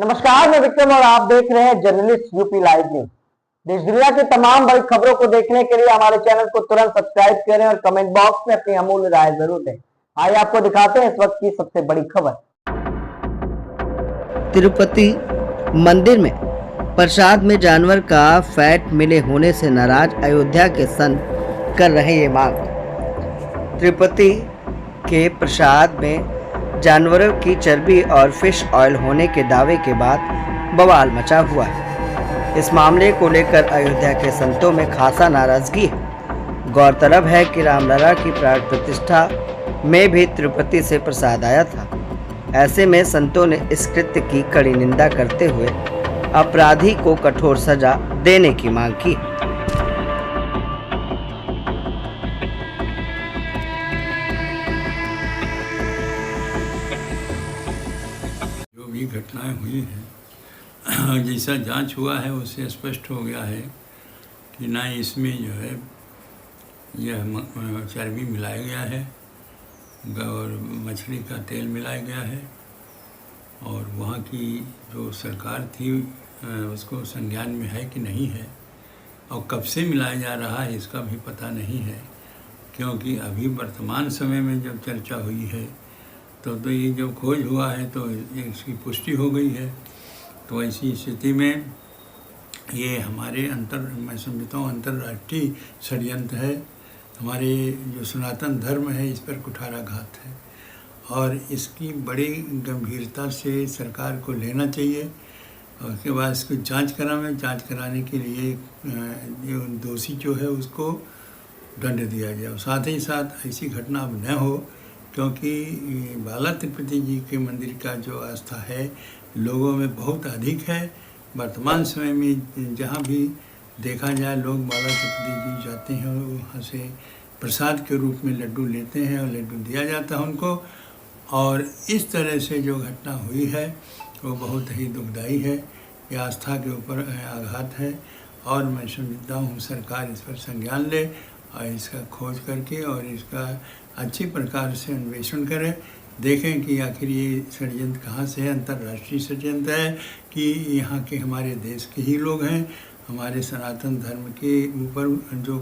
नमस्कार, मैं विक्रम और आप देख रहे हैं जर्नलिस्ट यूपी लाइव न्यूज। देश दुनिया की तमाम बड़ी खबरों को देखने के लिए हमारे चैनल को तुरंत सब्सक्राइब करें और कमेंट बॉक्स में अपनी अमूल्य राय जरूर दें। आइए आपको दिखाते हैं इस वक्त की सबसे बड़ी खबर। तिरुपति मंदिर में प्रसाद में जानवर का फैट मिले होने से नाराज अयोध्या के संत कर रहे ये मांग। तिरुपति के प्रसाद में जानवरों की चर्बी और फिश ऑयल होने के दावे के बाद बवाल मचा हुआ है। इस मामले को लेकर अयोध्या के संतों में खासा नाराजगी है। गौरतलब है कि रामलला की प्राण प्रतिष्ठा में भी तिरुपति से प्रसाद आया था। ऐसे में संतों ने इस कृत्य की कड़ी निंदा करते हुए अपराधी को कठोर सजा देने की मांग की। जो भी घटनाएं हुई हैं, जैसा जांच हुआ है उससे स्पष्ट हो गया है कि ना इसमें जो है यह चर्बी मिलाया गया है और मछली का तेल मिलाया गया है, और वहाँ की जो सरकार थी उसको संज्ञान में है कि नहीं है, और कब से मिलाया जा रहा है इसका भी पता नहीं है। क्योंकि अभी वर्तमान समय में जब चर्चा हुई है तो ये जब खोज हुआ है तो इसकी पुष्टि हो गई है। तो ऐसी स्थिति में ये हमारे मैं समझता हूँ अंतर्राष्ट्रीय षड्यंत्र है। हमारे जो सनातन धर्म है इस पर कुठाराघात है, और इसकी बड़ी गंभीरता से सरकार को लेना चाहिए, और उसके बाद इसको जांच कराने के लिए जो दोषी जो है उसको दंड दिया जाए, और साथ ही साथ ऐसी घटना अब न हो। क्योंकि बाला तिरुपति जी के मंदिर का जो आस्था है लोगों में बहुत अधिक है। वर्तमान समय में जहाँ भी देखा जाए लोग बाला तिरुपति जी जाते हैं और वहाँ से प्रसाद के रूप में लड्डू लेते हैं और लड्डू दिया जाता है उनको। और इस तरह से जो घटना हुई है वो बहुत ही दुखदाई है। ये आस्था के ऊपर आघात है, और मैं समझता हूँ सरकार इस पर संज्ञान ले और इसका खोज करके और इसका अच्छी प्रकार से अन्वेषण करें, देखें कि आखिर ये षड्यंत्र कहाँ से है। अंतर्राष्ट्रीय षड्यंत्र है कि यहाँ के हमारे देश के ही लोग हैं। हमारे सनातन धर्म के ऊपर जो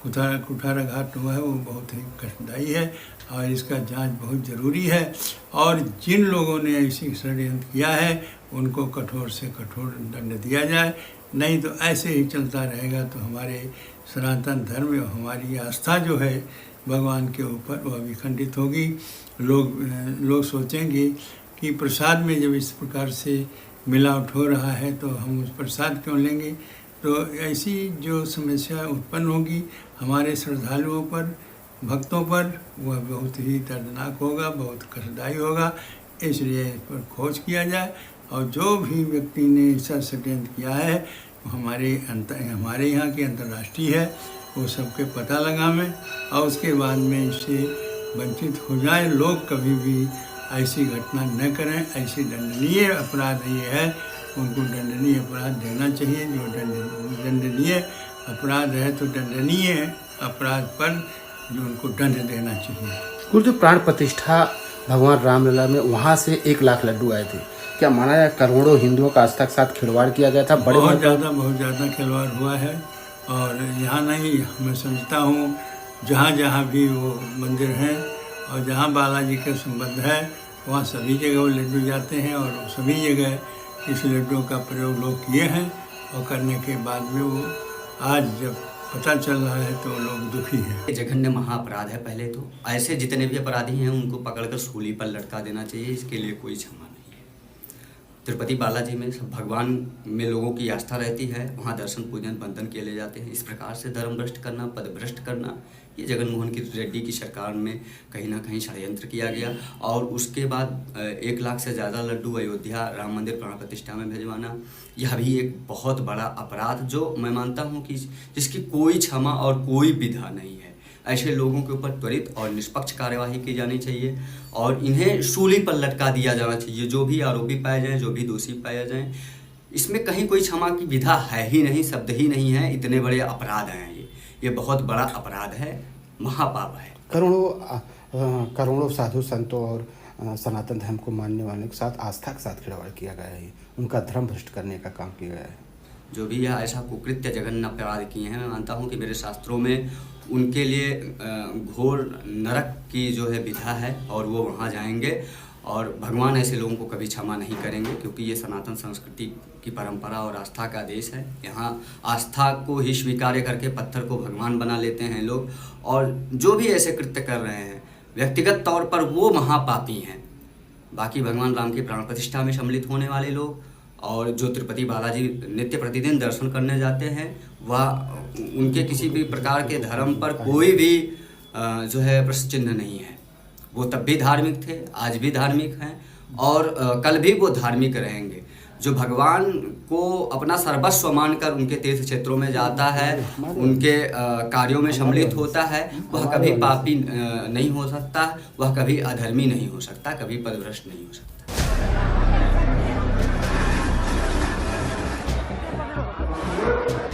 कुठाराघात हुआ है वो बहुत ही कष्टदायी है, और इसका जांच बहुत ज़रूरी है। और जिन लोगों ने ऐसी षड्यंत्र किया है उनको कठोर से कठोर दंड दिया जाए, नहीं तो ऐसे ही चलता रहेगा तो हमारे सनातन धर्म और हमारी आस्था जो है भगवान के ऊपर वह विखंडित होगी। लोग सोचेंगे कि प्रसाद में जब इस प्रकार से मिलावट हो रहा है तो हम उस प्रसाद क्यों लेंगे। तो ऐसी जो समस्या उत्पन्न होगी हमारे श्रद्धालुओं पर, भक्तों पर, वह बहुत ही दर्दनाक होगा, बहुत कष्टदायी होगा। इसलिए इस पर खोज किया जाए, और जो भी व्यक्ति ने ऐसा षड्यंत्र किया है हमारे यहाँ के अंतर्राष्ट्रीय है, वो सबके पता लगावें और उसके बाद में इससे वंचित हो जाए। लोग कभी भी ऐसी घटना न करें। ऐसी दंडनीय अपराध ये है, उनको दंडनीय अपराध देना चाहिए। जो दंडनीय अपराध है तो दंडनीय अपराध पर जो उनको दंड देना चाहिए। कुछ जो प्राण प्रतिष्ठा भगवान रामलला में वहाँ से 1 लाख लड्डू आए थे, क्या माना है करोड़ों हिंदुओं का आस्था के साथ खिलवाड़ किया गया था? बहुत ज़्यादा खिलवाड़ हुआ है, और यहाँ नहीं, मैं समझता हूँ जहाँ जहाँ भी वो मंदिर हैं और जहाँ बालाजी का संबंध है वहाँ सभी जगह वो लड्डू जाते हैं, और सभी जगह इस लड्डू का प्रयोग लोग किए हैं। और करने के बाद में वो आज जब पता चल रहा है तो लोग दुखी हैं। जघन्य महाअपराध है। पहले तो ऐसे जितने भी अपराधी हैं उनको पकड़कर सूली पर लटका देना चाहिए, इसके लिए कोई क्षमा नहीं है। तिरुपति बालाजी में सब भगवान में लोगों की आस्था रहती है, वहाँ दर्शन पूजन बंधन किए ले जाते हैं। इस प्रकार से धर्म भ्रष्ट करना, पद भ्रष्ट करना, ये जगनमोहन रेड्डी की सरकार में कहीं ना कहीं षड्यंत्र किया गया। और उसके बाद 1 लाख से ज़्यादा लड्डू अयोध्या राम मंदिर प्राण प्रतिष्ठा में भिजवाना, यह भी एक बहुत बड़ा अपराध जो मैं मानता हूँ कि जिसकी कोई क्षमा और कोई विधा नहीं है। ऐसे लोगों के ऊपर त्वरित और निष्पक्ष कार्यवाही की जानी चाहिए, और इन्हें सूली पर लटका दिया जाना चाहिए। जो भी आरोपी पाए जाएँ, जो भी दोषी पाए जाएँ, इसमें कहीं कोई क्षमा की विधा है ही नहीं, शब्द ही नहीं है। इतने बड़े अपराध हैं ये बहुत बड़ा अपराध है, महापाप है। करोड़ों साधु संतों और सनातन धर्म को मानने वालों के साथ आस्था के साथ खिलवाड़ किया गया है, उनका धर्म भ्रष्ट करने का काम किया गया है। जो भी यह ऐसा कुकृत्य जघन्य अपराध किए हैं, मैं मानता हूँ कि मेरे शास्त्रों में उनके लिए घोर नरक की जो है विधा है और वो वहाँ जाएंगे और भगवान ऐसे लोगों को कभी क्षमा नहीं करेंगे, क्योंकि ये सनातन संस्कृति की परंपरा और आस्था का देश है। यहाँ आस्था को ही स्वीकार करके पत्थर को भगवान बना लेते हैं लोग, और जो भी ऐसे कृत्य कर रहे हैं व्यक्तिगत तौर पर वो महापापी हैं। बाकी भगवान राम की प्राण प्रतिष्ठा में सम्मिलित होने वाले लोग और जो तिरुपति बालाजी नित्य प्रतिदिन दर्शन करने जाते हैं, वह उनके किसी भी प्रकार के धर्म पर कोई भी जो है प्रश्न चिन्ह नहीं है। वो तब भी धार्मिक थे, आज भी धार्मिक हैं और कल भी वो धार्मिक रहेंगे। जो भगवान को अपना सर्वस्व मानकर उनके तीर्थ क्षेत्रों में जाता है, उनके कार्यों में सम्मिलित होता है, वह कभी पापी नहीं हो सकता, वह कभी अधर्मी नहीं हो सकता, कभी पदभ्रष्ट नहीं हो सकता।